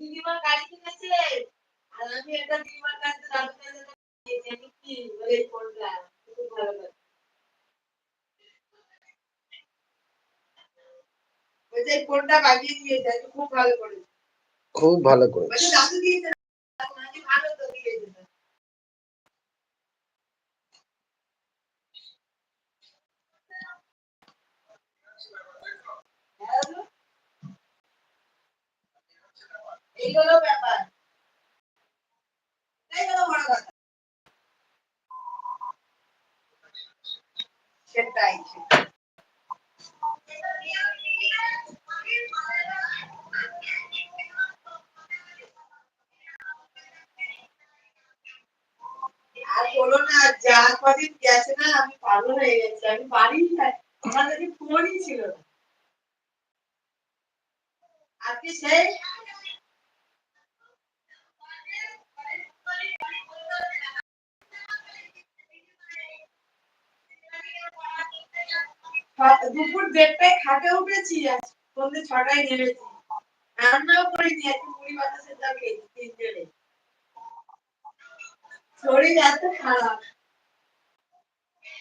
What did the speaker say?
দিদিমার গাড়ি কিনেছে আর আমি একটা দিদিমার কাছে দাদুর কাছে আমি কি বলে ফোনটা খুব ভালো লাগে ওই যে ফোনটা বাগিয়ে দিয়েছে খুব ভালো করে খুব ভালো করে দাদু দিয়েছে ভালো তো দিয়েছে এই হলো ব্যাপার এই হলো বড় কথা সেটাই আর বলো না যা কদিন গেছে না আমি পাগল হয়ে গেছি আমি বাড়ি আমার কাছে ফোনই ছিল না আজকে সেই দুপুর 1:30টায় খাটে উঠেছি আজ সন্ধ্যে 6টায় নেমেছি রান্নাও করিনি একটু মুড়ি বাতাসের দাম খেয়েছি 3 জনে শরীর এত খারাপ